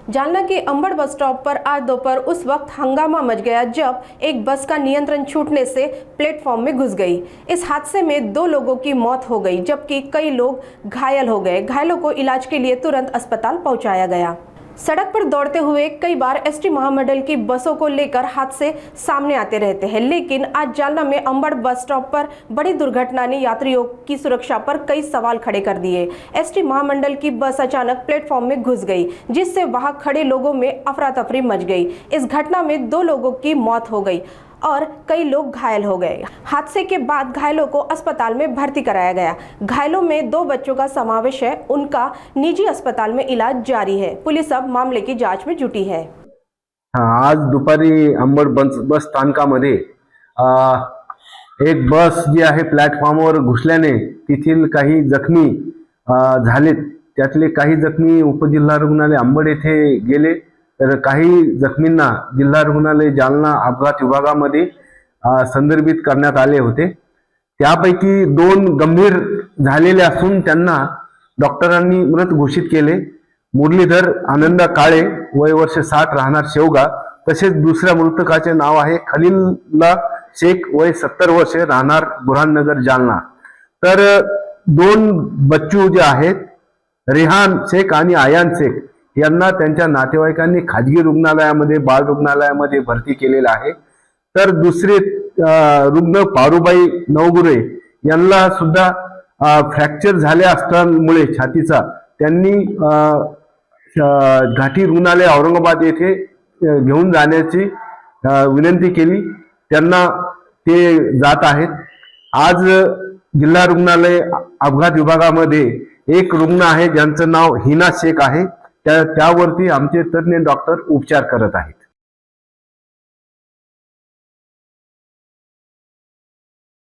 जालना के Ambad bus stop पर आज दोपहर उस वक्त हंगामा मच गया जब एक बस का नियंत्रण छूटने से प्लेटफॉर्म में घुस गई। इस हादसे में 2 लोगों की मौत हो गई जबकि कई लोग घायल हो गए। घायलों को इलाज के लिए तुरंत अस्पताल पहुंचाया गया। सड़क पर दौड़ते हुए कई बार एसटी महामंडल की बसों को लेकर हादसे सामने आते रहते हैं, लेकिन आज जालना में अंबड़ बस स्टॉप पर बड़ी दुर्घटना ने यात्रियों की सुरक्षा पर कई सवाल खड़े कर दिए। एसटी महामंडल की बस अचानक प्लेटफॉर्म में घुस गई, जिससे वहां खड़े लोगों में अफरा तफरी मच गई। इस घटना में 2 लोगों की मौत हो गई और कई लोग घायल हो गए। हादसे के बाद घायलों को अस्पताल में भर्ती कराया गया। घायलों में 2 बच्चों का समावेश है। उनका निजी अस्पताल में इलाज जारी है। पुलिस अब मामले की जांच में जुटी है। आज दुपारी अंबड बस स्थानकामध्ये एक बस जी आहे प्लॅटफॉर्मवर घुसल्याने तेथील काही जखमी झालेत। त्यातले काही जखमी उपजिल्हा रुग्णालय अंबड येथे गेले, तर काही जखमींना जिल्हा रुग्णालय जालना अपघात विभागामध्ये संदर्भित करण्यात आले होते। त्यापैकी 2 गंभीर झालेले असून त्यांना डॉक्टरांनी मृत घोषित केले। मुरलीधर आनंद काळे वय वर्ष 60 राहणार शेवगा, तसेच दुसऱ्या मृतकाचे नाव आहे खलीलुल्लाह शेख वय 70 वर्षे राहणार बुरहाननगर जालना। तर 2 बच्चू जे आहेत रेहान शेख आणि आयान शेख यांना त्यांच्या नातेवाईकांनी खाजगी रुग्णालयामध्ये बाळ रुग्णालयामध्ये भरती केलेले आहे। तर दुसरे रुग्ण पारुबाई नवगुरे यांना सुद्धा फ्रॅक्चर झाले असल्यामुळे छातीचा त्यांनी घाटी रुग्णालय औरंगाबाद येथे घेऊन जाण्याची विनंती केली। त्यांना ते जात आहेत। आज जिल्हा रुग्णालय अपघात विभागामध्ये एक रुग्ण आहे ज्यांचं नाव हिना शेख आहे। त्यावरती आमचे तज्ञ डॉक्टर उपचार करत आहेत।